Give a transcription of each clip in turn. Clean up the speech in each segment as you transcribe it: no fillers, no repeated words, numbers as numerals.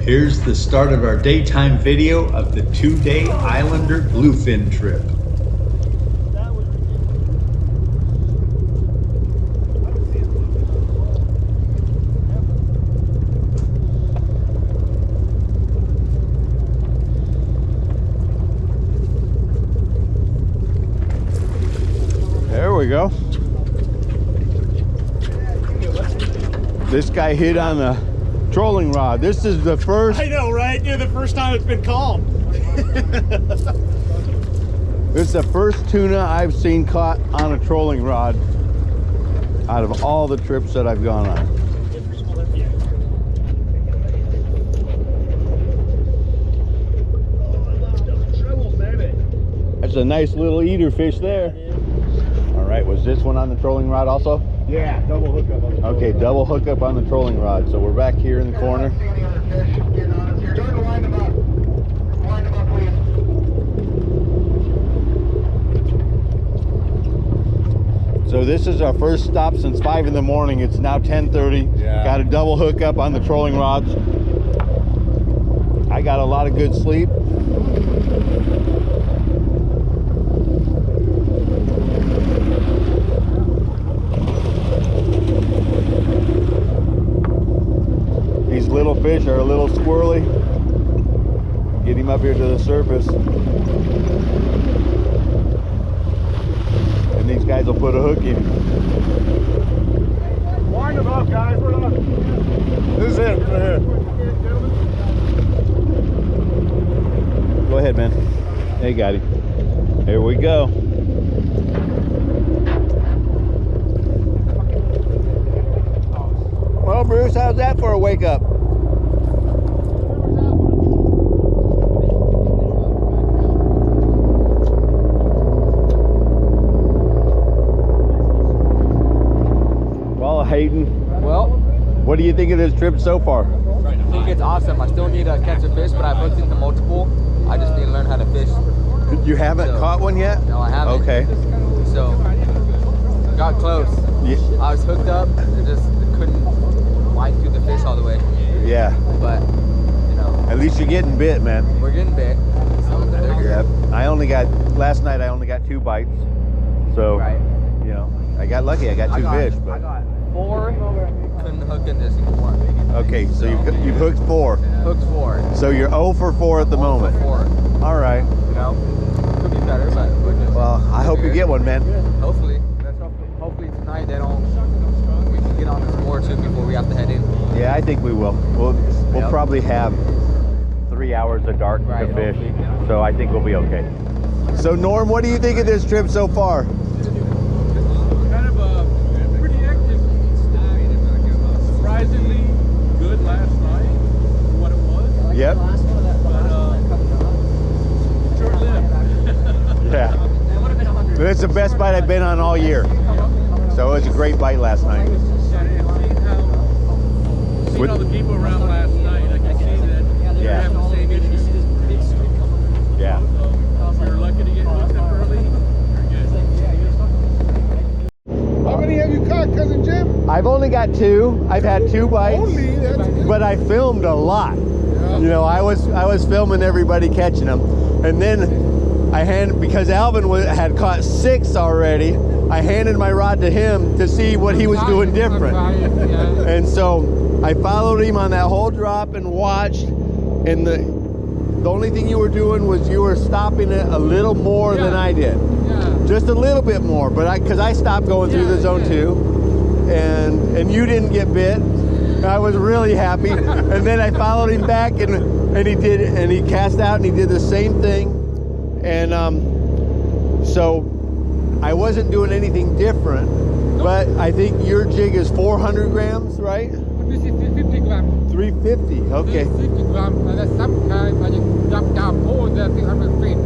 Here's the start of our daytime video of the 2-day Islander bluefin trip. There we go. This guy hit on a trolling rod. This is the first. I know, right? Yeah, the first time it's been calm. This is the first tuna I've seen caught on a trolling rod out of all the trips that I've gone on. That's a nice little eater fish there. All right, was this one on the trolling rod also? Yeah, double hookup on the Okay, double hookup on the trolling rod. So we're back here in the corner. So this is our first stop since 5 in the morning. It's now 10:30. Yeah. Got a double hookup on the trolling rods. I got a lot of good sleep. These little fish are a little squirrely. Get him up here to the surface. And these guys will put a hook in. Wind them up, guys. We're up. This is it. Right here. Go ahead, man. Hey, got him. Here we go. Well, Bruce, how's that for a wake up? Well, Hayden. Well, What do you think of this trip so far? I think it's awesome. I still need to catch a fish, but I've hooked into multiple. I just need to learn how to fish. You haven't caught one yet? No, I haven't. Okay. So, got close. Yeah. I was hooked up. I just couldn't wind through the fish all the way. Yeah. But, you know, At least you're getting bit, man. we're getting bit. Some of the bigger. Yeah. Last night I only got 2 bites. So, Right. you know, I got lucky. I got 2 fish. I But got 4. Couldn't hook into a single one. okay, so you've hooked 4. Hooked 4. So you're 0 for 4 at the moment. 4. All right. You know, could be better, but we're just. Well, I hope you get one, man. Hopefully. Hopefully tonight they don't. We can get on this more too before we have to head in. Yeah, I think we will. We'll Yep. probably have 3 hours of dark Right, to fish, hopefully. so I think we'll be okay. So Norm, what do you think of this trip so far? Kind of a pretty active. Surprisingly good last night for what it was. Yep. But short-lived. Yeah. But it's the best bite I've been on all year. So it was a great bite last night. And seeing all the people around last night, I can see that Yeah. they're having the same issues. Yeah. So if you're lucky to get hooked up early, you're good. How many have you caught, Cousin Jim? I've only got 2. I've had 2 bites. Only? That's good. But I filmed a lot. Yeah. You know, I was filming everybody catching them, and then because Alvin had caught 6 already. I handed my rod to him to see what he was doing different, and so I followed him on that whole drop and watched. And the only thing you were doing was you were stopping it a little more than I did, just a little bit more. But because I stopped going through the zone too, and you didn't get bit. I was really happy, and then I followed him back, and he cast out, and he did the same thing, and so I wasn't doing anything different, but I think your jig is 400 grams, right? 50 grams. 350. Okay. 50 grams. And sometimes I just drop down more than 300 feet.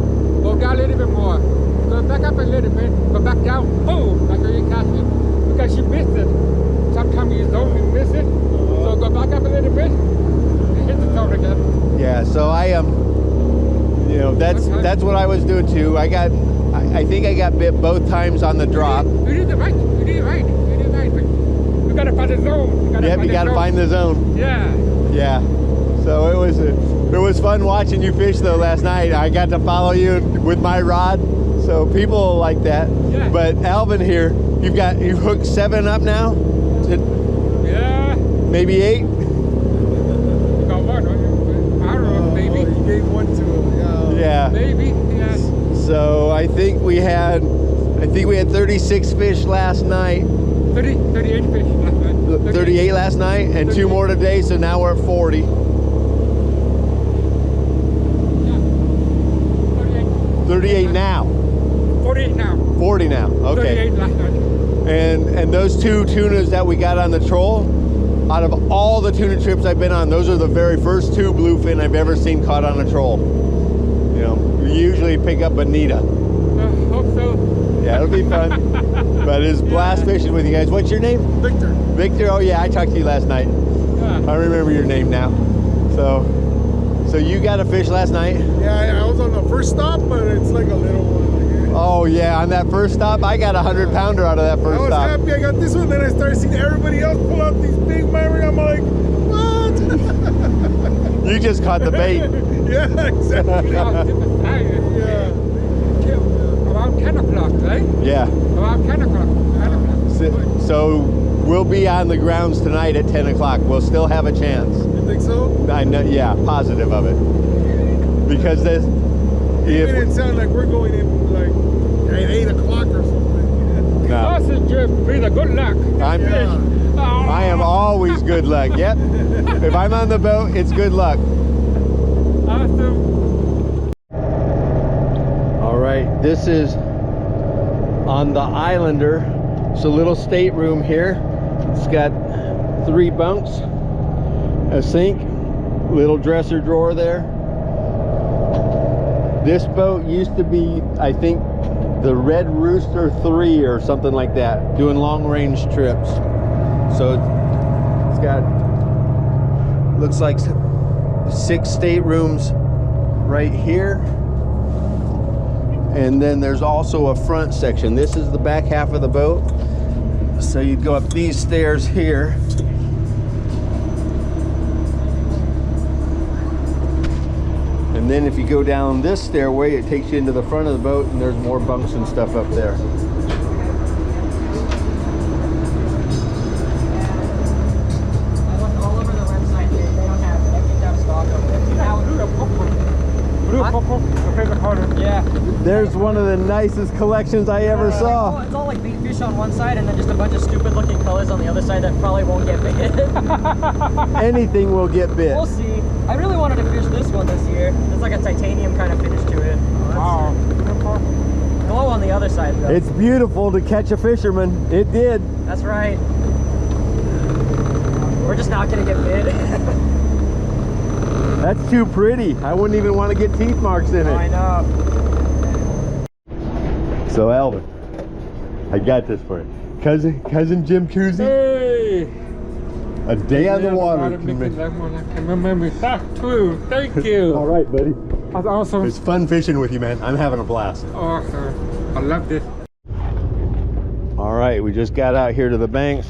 Go down a little bit more. Go back up a little bit. Go back down. Boom! That's where you catch it. Because you missed it. Sometimes you zone and miss it. So go back up a little bit and hit the zone again. Yeah. So I you know, that's what I was doing too. I think I got bit both times on the drop. You did it right. You did it right. But you gotta find the zone. You gotta find the zone. Yeah. Yeah. So So it was fun watching you fish though last night. I got to follow you with my rod, so people like that. Yeah. But Alvin here, you've hooked 7 up now. Yeah. Maybe 8. You got one, I don't know, maybe. You gave one to him. Yeah. Maybe, yeah. So I think we had 36 fish last night. 38 fish last night. 38 last night, and 2 more today. So now we're at 40. Yeah. 48. 38 now. 48 now. 40 now. Okay. 38 last night. And those 2 tunas that we got on the troll, out of all the tuna trips I've been on, those are the very first 2 bluefin I've ever seen caught on a troll. You know, we usually pick up bonita. Hope so. Yeah, it'll be fun. But it's blast fishing with you guys. What's your name? Victor. Victor. Oh yeah, I talked to you last night. Yeah. I remember your name now. So you got a fish last night? Yeah, I was on the first stop, but it's like a little one. Oh yeah, on that first stop, I got a 100-pounder out of that I first was stop. happy I got this one, then I started seeing everybody else pull out these big memory. I'm like, what? You just caught the bait. Yeah, exactly. Yeah. Around 10 o'clock, right? Yeah. Around 10 o'clock. 10 o'clock. So we'll be on the grounds tonight at 10 o'clock. We'll still have a chance. You think so? I know, yeah, positive of it. Because this, It didn't sound like we're going in like at 8 o'clock or something. no, Awesome, be the good luck. I am always good luck. Yep. If I'm on the boat, it's good luck. Awesome. All right, this is on the Islander. It's a little stateroom here. It's got 3 bunks, a sink, little dresser drawer there. This boat used to be, I think, the Red Rooster 3 or something like that, doing long range trips. So it's got, looks like 6 staterooms right here. And then there's also a front section. This is the back half of the boat. So you'd go up these stairs here. And then if you go down this stairway, it takes you into the front of the boat, and there's more bunks and stuff up there. All over the website, they don't have it. Everything's out of stock of it. Blue purple, your favorite color. Yeah. There's one of the nicest collections I ever saw. It's all like bait fish on one side and then just a bunch of stupid looking colors on the other side that probably won't get bit. Anything will get bit. We'll see. I really wanted to fish this one this year. There's like a titanium kind of finish to it. Wow. Glow on the other side though. It's beautiful to catch a fisherman. It did. That's right. We're just not gonna get bit. That's too pretty. I wouldn't even want to get teeth marks in I it. know. So Alvin, I got this for you. Cousin Jim Cousy, Hey! a day on the water. I can remember that too. Thank you. All right, buddy. That's awesome. It's fun fishing with you, man. I'm having a blast. Awesome. I love this. All right, we just got out here to the banks.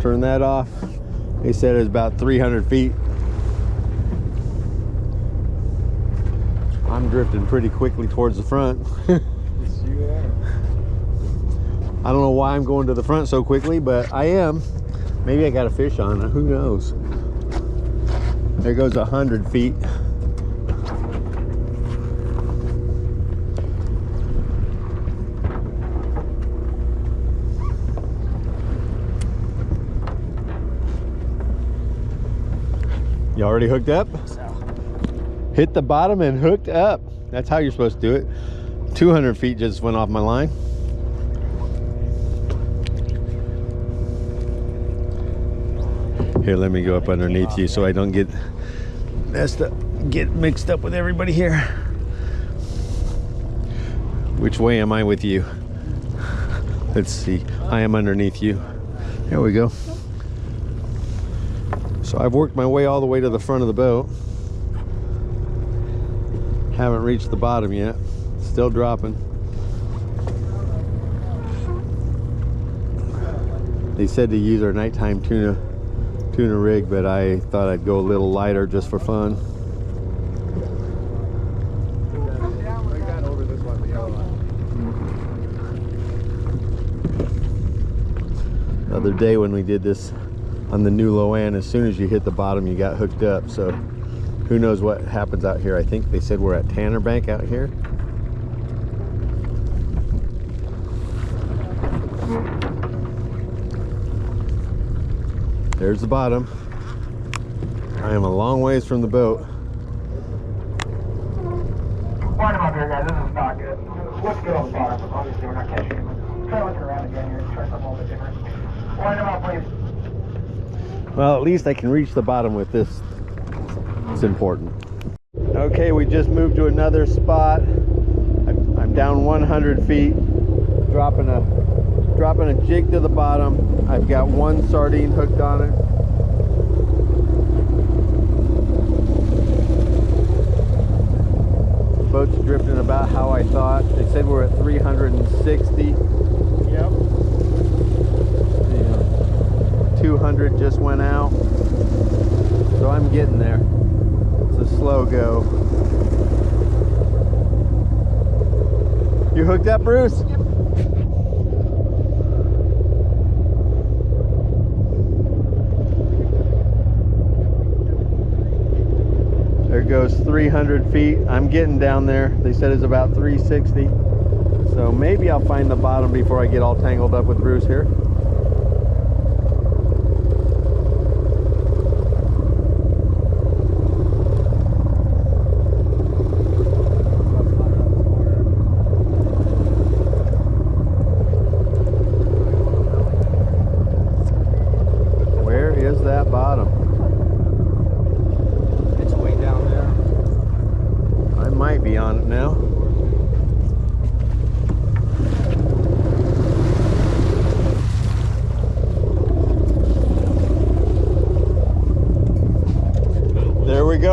Turn that off. They said it's about 300 feet. I'm drifting pretty quickly towards the front. I don't know why I'm going to the front so quickly, but I am. Maybe I got a fish on it. Who knows? There goes 100 feet. You already hooked up? Hit the bottom and hooked up. That's how you're supposed to do it. 200 feet just went off my line. Here, let me go up underneath you so I don't get mixed up with everybody here. Which way am I with you? Let's see. I am underneath you. There we go. So I've worked my way all the way to the front of the boat. Haven't reached the bottom yet. Still dropping. They said to use our nighttime tuna tuna rig, but I thought I'd go a little lighter just for fun. The other day when we did this on the new Loan, as soon as you hit the bottom you got hooked up, so who knows what happens out here. I think they said we're at Tanner Bank out here. There's the bottom. I am a long ways from the boat. Wind them up here, guys. This is not good. Let's get on the bottom. Obviously, we're not catching them. Try looking around again here and try something a little bit different. Wind them up, please. Well, at least I can reach the bottom with this. It's important. Okay, we just moved to another spot. I'm down 100 feet, dropping a jig to the bottom. I've got one sardine hooked on it. The boat's drifting about how I thought. They said we're at 360. Yep. 200 just went out, so I'm getting there. It's a slow go. You hooked up, Bruce? Yep. There goes 300 feet. I'm getting down there. They said it's about 360. So maybe I'll find the bottom before I get all tangled up with Bruce here.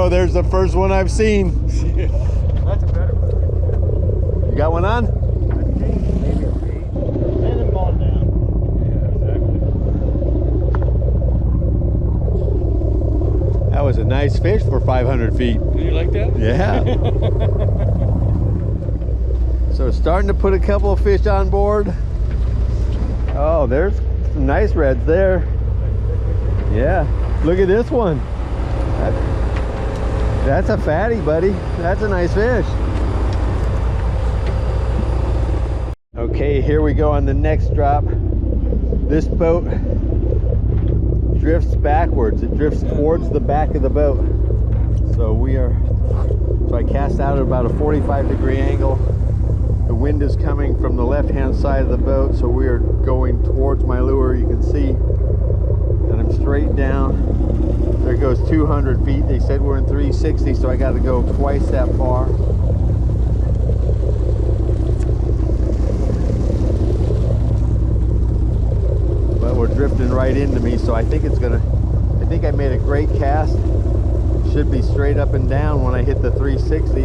There's the first one I've seen. That's a better one. You got one on? Maybe a bait. And then ball down. Yeah, exactly. That was a nice fish for 500 feet. Do you like that? Yeah. So starting to put a couple of fish on board. Oh, there's some nice reds there. Yeah. Look at this one. That's a fatty, buddy. That's a nice fish. Okay, here we go on the next drop. This boat drifts backwards. It drifts towards the back of the boat. So I cast out at about a 45-degree angle. The wind is coming from the left-hand side of the boat, so we are going towards my lure, you can see. And I'm straight down. There goes 200 feet. They said we're in 360, so I got to go twice that far. But we're drifting right into me, so I think I think I made a great cast. Should be straight up and down when I hit the 360.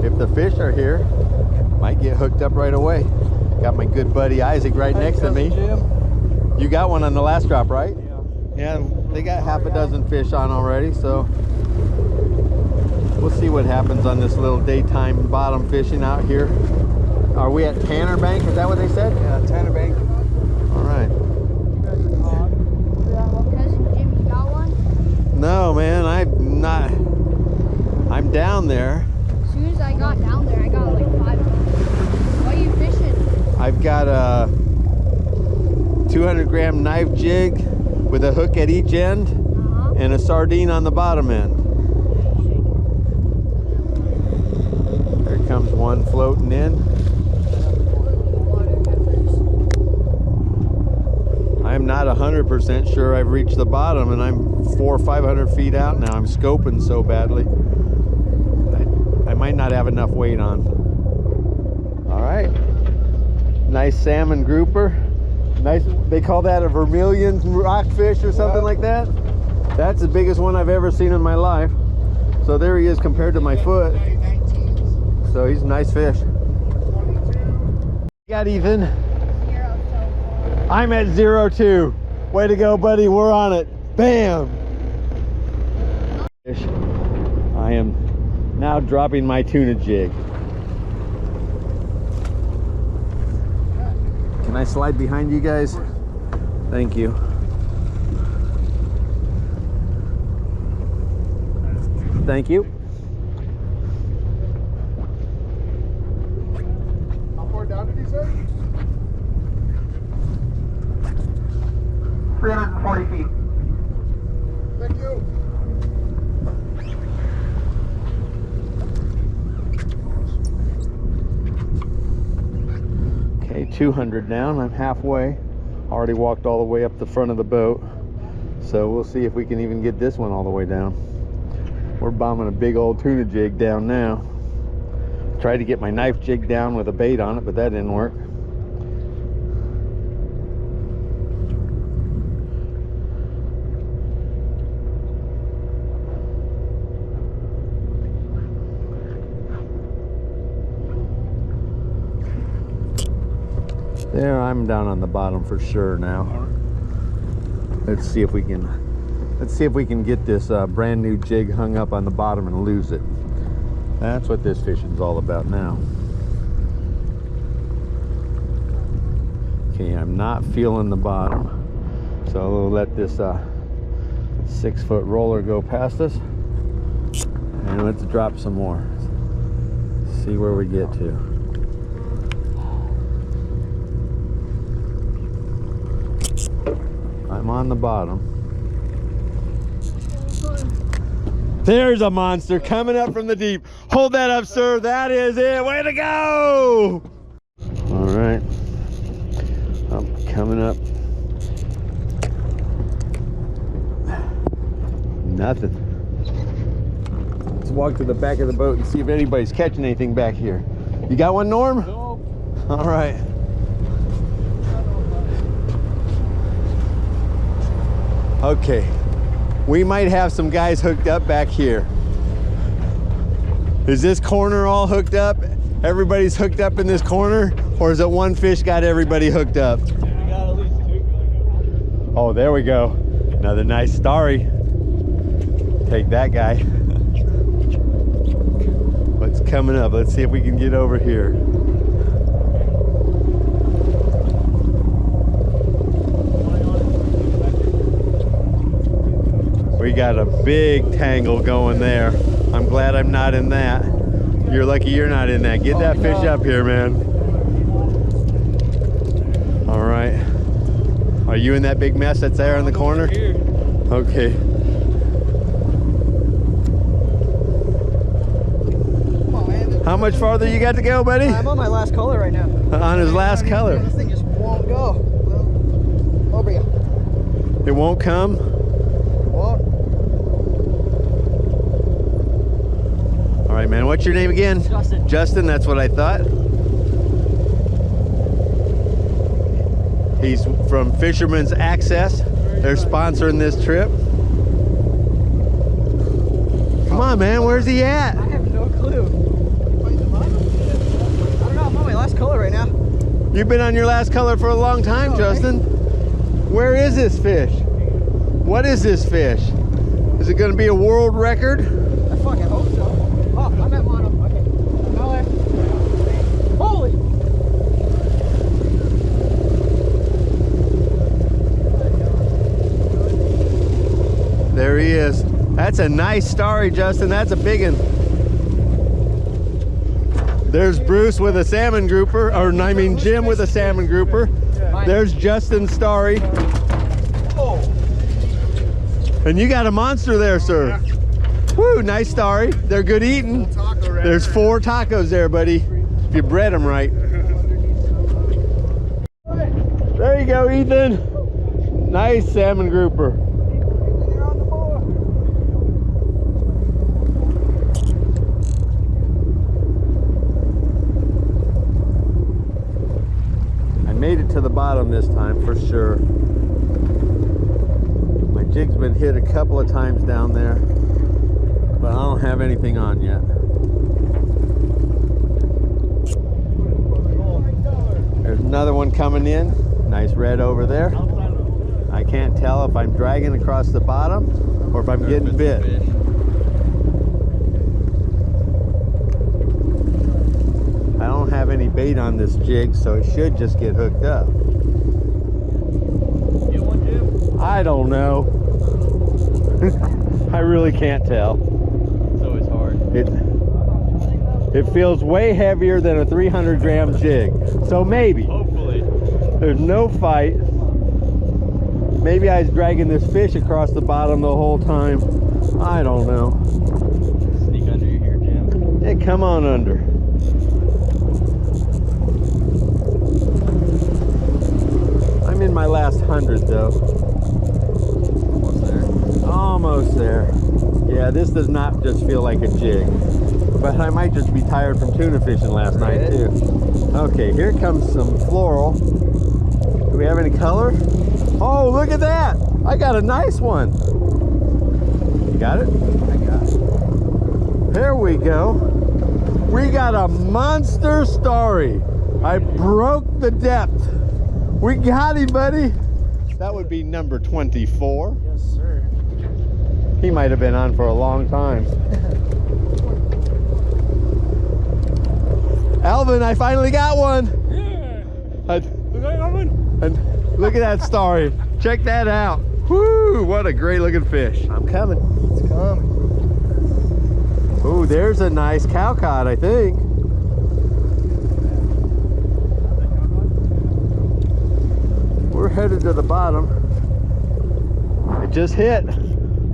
If the fish are here, might get hooked up right away. Got my good buddy Isaac right next to me. You got one on the last drop, right? Yeah. Yeah. They got half a dozen fish on already, so we'll see what happens on this little daytime bottom fishing out here. Are we at Tanner Bank? Is that what they said? Yeah, Tanner Bank. All right. Cousin Jim, you got one? No, man, I'm down there. As soon as I got down there, I got like 5 of them. What are you fishing? I've got a 200-gram knife jig with a hook at each end and a sardine on the bottom end. There comes one floating in. I'm not 100% sure I've reached the bottom, and I'm 400 or 500 feet out now. I'm scoping so badly. I might not have enough weight on. All right. Nice salmon grouper. Nice, they call that a vermilion rockfish or something like that. That's the biggest one I've ever seen in my life. So there he is compared to my foot. So he's a nice fish. Got Ethan. I'm at 0-2. Way to go, buddy. We're on it. Bam! I am now dropping my tuna jig. Can I slide behind you guys? Thank you. Thank you. How far down did he say? 340 feet. Thank you. Okay, 200 down. I'm halfway. Already walked all the way up the front of the boat. So we'll see if we can even get this one all the way down. We're bombing a big old tuna jig down now. Tried to get my knife jig down with a bait on it, but that didn't work. There, I'm down on the bottom for sure now. Let's see if we can get this brand new jig hung up on the bottom and lose it. That's what this fishing's all about now. Okay, I'm not feeling the bottom, so we'll let this 6-foot roller go past us, and let's drop some more. See where we get to. I'm on the bottom. There's a monster coming up from the deep. Hold that up, sir. That is it. Way to go! All right. I'm coming up. Nothing. Let's walk to the back of the boat and see if anybody's catching anything back here. You got one, Norm? No. All right. Okay, we might have some guys hooked up back here. Is this corner all hooked up? Everybody's hooked up in this corner? Or is it one fish got everybody hooked up? We got at least 2. Oh, there we go. Another nice starry. Take that guy. What's coming up? Let's see if we can get over here. We got a big tangle going there. I'm glad I'm not in that. You're lucky you're not in that. Get that fish up here, man. All right. Are you in that big mess that's there in the corner? Okay. Come on, man. How much farther you got to go, buddy? I'm on my last color right now. On his last color. This thing just won't go. Well, over you. It won't come? Won't. All right, man. What's your name again? Justin. Justin, that's what I thought. He's from Fisherman's Access. They're sponsoring this trip. Come on, man. Where's he at? I have no clue. I don't know. I'm on my last color right now. You've been on your last color for a long time, Justin. Where is this fish? What is this fish? Is it going to be a world record? I fucking hope so. Oh, I'm at mono. Okay. No way. Holy! There he is. That's a nice starry, Justin. That's a big one. There's Bruce with a salmon grouper, or I mean Jim with a salmon grouper. There's Justin starry. And you got a monster there, sir. Woo, nice starry. They're good eating. There's 4 tacos there, buddy. If you bread them right. There you go, Ethan. Nice salmon grouper. I made it to the bottom this time for sure. My jig's been hit a couple of times down there, but I don't have anything on yet. There's another one coming in. Nice red over there. I can't tell if I'm dragging across the bottom or if I'm getting bit. I don't have any bait on this jig, so it should just get hooked up. Get one, Jim? I don't know. I really can't tell. It's always hard. It feels way heavier than a 300 gram jig. So maybe. Hopefully. There's no fight. Maybe I was dragging this fish across the bottom the whole time. I don't know. Sneak under you here, Jim. Hey, come on under. I'm in my last 100 though. Almost there. Almost there. Yeah, this does not just feel like a jig. But I might just be tired from tuna fishing last night too. Okay, here comes some floral. Do we have any color? Oh, look at that! I got a nice one. You got it? I got it. There we go. We got a monster story. I broke the depth. We got him, buddy. That would be number 24. Yes, sir. He might have been on for a long time. Alvin, I finally got one. Yeah. And look at that story. Check that out. Woo, what a great looking fish. I'm coming. It's coming. Ooh, there's a nice cowcod, I think. We're headed to the bottom. It just hit.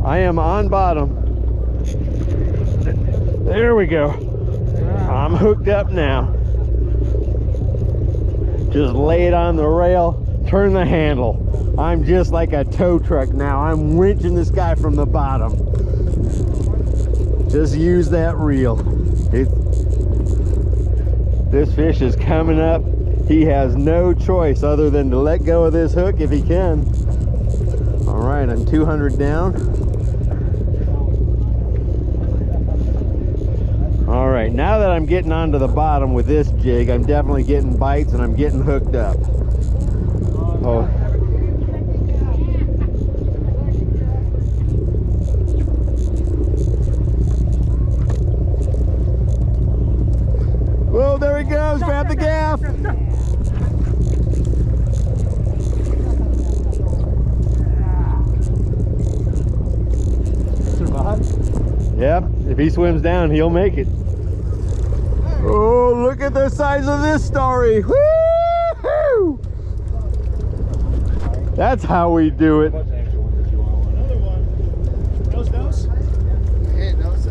I am on bottom. There we go. I'm hooked up now. Just lay it on the rail, turn the handle. I'm just like a tow truck now. I'm winching this guy from the bottom. Just use that reel. This fish is coming up. He has no choice other than to let go of this hook if he can. All right, I'm 200 down. All right, now that I'm getting onto the bottom with this jig, I'm definitely getting bites and I'm getting hooked up. Oh. Whoa, there he goes, grab the gaff. Yep, if he swims down, he'll make it. Oh, look at the size of this story. Woo-hoo! That's how we do it. Another one. Nose? Hey, nose.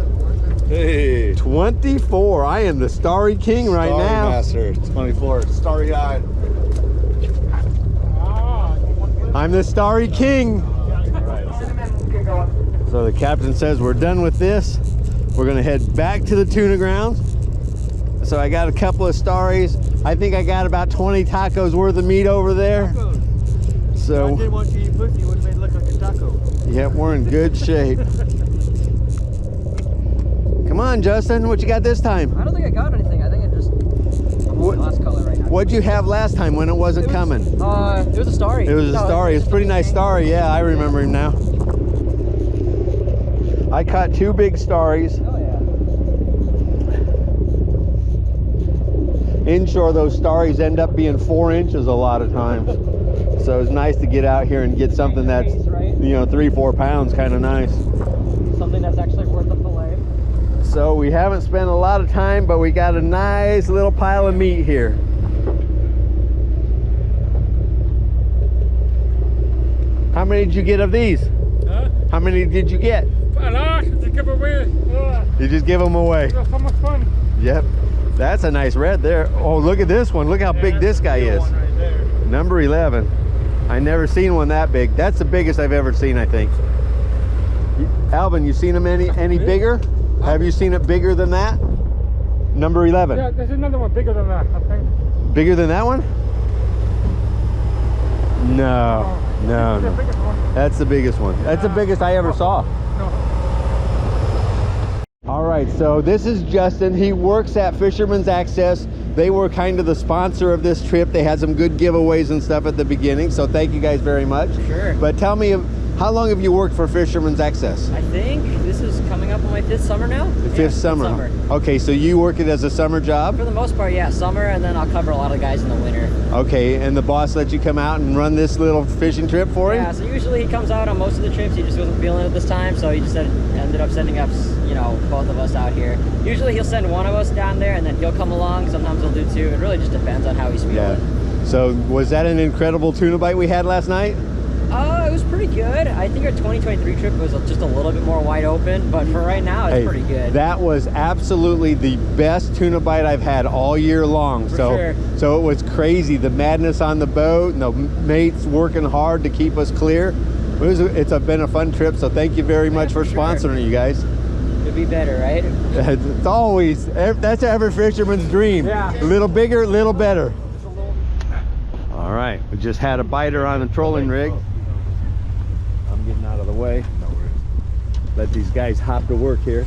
Hey, 24. I am the starry king right Starry now. Master, 24. Starry eyed. I'm the starry king. So the captain says we're done with this. We're gonna head back to the tuna grounds. So I got a couple of starries. I think I got about 20 tacos worth of meat over there. So I didn't want you to eat pussy. It would have made it look like a taco. yeah, we're in good shape. Come on, Justin, what you got this time? I don't think I got anything. I think it just last color right now. What'd you have last time when it wasn't coming? It was a starry. It was a starry. It was a pretty nice starry. Yeah, I remember him now. I caught 2 big starries. Oh yeah. Inshore, those starries end up being 4 inches a lot of times. So it's nice to get out here and get something that's, you know, 3-4 pounds, kind of nice. Something that's actually worth the fillet. So we haven't spent a lot of time, but we got a nice little pile of meat here. How many did you get of these? Huh? How many did you get? A lot to give away. You just give them away. It was so much fun. Yep. That's a nice red there. Oh, look at this one. Look how big this guy is. Number 11. I never seen one that big. That's the biggest I've ever seen, I think. Alvin, you seen them any bigger? Have you seen it bigger than that? Number 11. Yeah, there's another one bigger than that, I think. Bigger than that one? No. No, The no. biggest one. That's the biggest one. That's the biggest I ever saw. No. All right, so this is Justin. He works at Fisherman's Access. They were kind of the sponsor of this trip. They had some good giveaways and stuff at the beginning, so thank you guys very much. Sure. But tell me, how long have you worked for Fisherman's Access? I think this is coming up on my 5th summer now. The fifth summer. Okay, so you work it as a summer job? For the most part, yeah, summer, and then I'll cover a lot of guys in the winter. Okay, and the boss let you come out and run this little fishing trip for him? Yeah, so usually he comes out on most of the trips. He just wasn't feeling it this time, so he just ended up sending us, you know, both of us out here. Usually he'll send one of us down there, and then he'll come along. Sometimes he'll do 2. It really just depends on how he's feeling. Yeah. So was that an incredible tuna bite we had last night? It was pretty good. I think our 2023 trip was just a little bit more wide open, but for right now, it's pretty good. That was absolutely the best tuna bite I've had all year long. For sure. So it was crazy. The madness on the boat, and the mates working hard to keep us clear. It's been a fun trip, so thank you very much for sponsoring you guys. Could be better, right? It's always, that's every fisherman's dream. Yeah. A little bigger, a little better. All right, we just had a biter on the trolling rig. I'm getting out of the way. Let these guys hop to work here.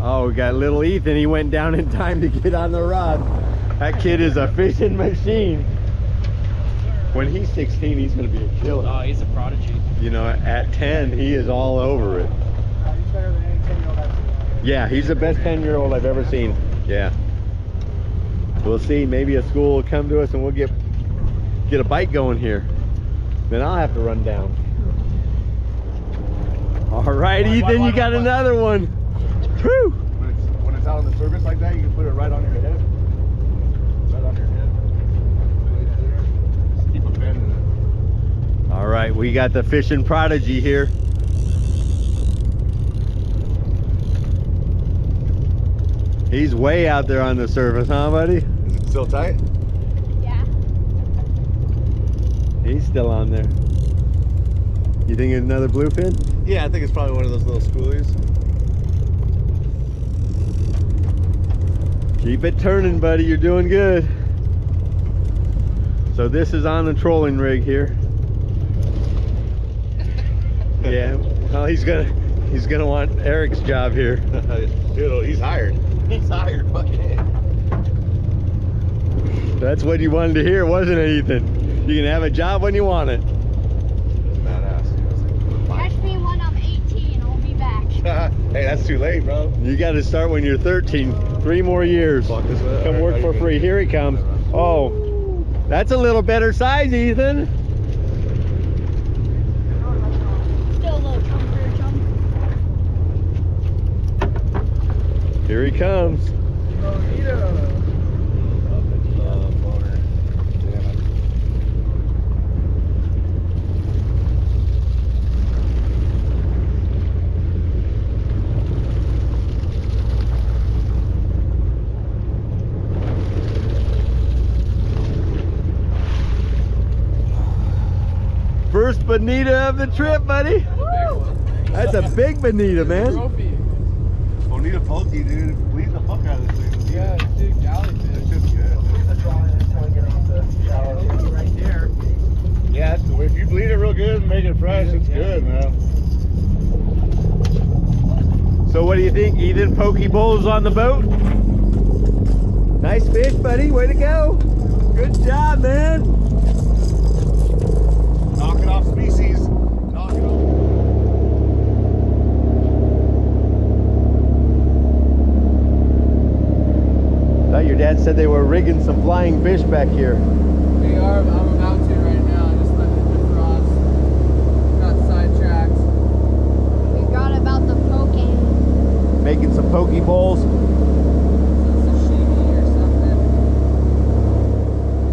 Oh, we got little Ethan. He went down in time to get on the rod. That kid is a fishing machine. When he's 16, he's going to be a killer. Oh, he's a prodigy. You know, at 10, he is all over it. He's better than any 10-year-old I've seen. Yeah, he's the best 10-year-old I've ever seen. Yeah. We'll see. Maybe a school will come to us and we'll get a bite going here. Then I'll have to run down. All right, Ethan, you got another one. Whew. When it's out on the surface like that, you can put it right on your head. Right on your head. Just keep a bend in it. All right, we got the fishing Prodigy here. He's way out there on the surface, huh, buddy? Is it still tight? Yeah. He's still on there. You think it's another bluefin? Yeah, I think it's probably one of those little schoolies. Keep it turning, buddy. You're doing good. So this is on the trolling rig here. Yeah. Well, he's gonna want Eric's job here. Dude, he's hired. He's hired. Fucking. That's what you wanted to hear, wasn't it, Ethan? You can have a job when you want it. Badass. Catch me when I'm 18. I'll be back. Hey, that's too late, bro. You got to start when you're 13. 3 more years. Fuck this way. Come work for free. Here he comes. Oh, that's a little better size, Ethan. Still a little chunkier chunk. Here he comes. First bonita of the trip, buddy. That's a big bonita, man. Bonita pokey, dude. Leave the fuck out of this thing. Yeah, dude, galley fish. It's just good. Right there. Yeah, if you bleed it real good and make it fresh, it's good, man. So what do you think, Ethan? Pokey bowls on the boat? Nice fish, buddy. Way to go. Good job, man. Knocking off species. Knocking off. Thought your dad said they were rigging some flying fish back here. We are. I'm about to right now. Just letting it defrost. Got sidetracked. Forgot about the poking. Making some pokey bowls. Sashimi or something.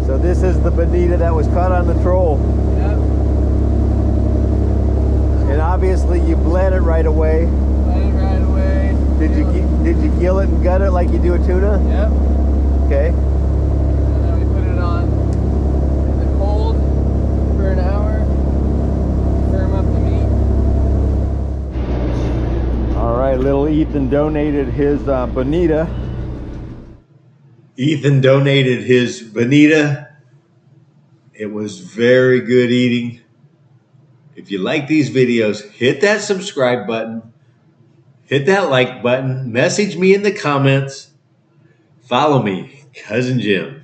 So this is the bonita that was caught on the troll. Yep. And obviously you bled it right away. Let it right away. Did you gill it and gut it like you do a tuna? Yep. Okay. And then we put it on in the cold for an hour. Firm up the meat. All right, little Ethan donated his bonita. Ethan donated his bonita. It was very good eating. If you like these videos, hit that subscribe button, hit that like button, message me in the comments, follow me, Cousin Jim.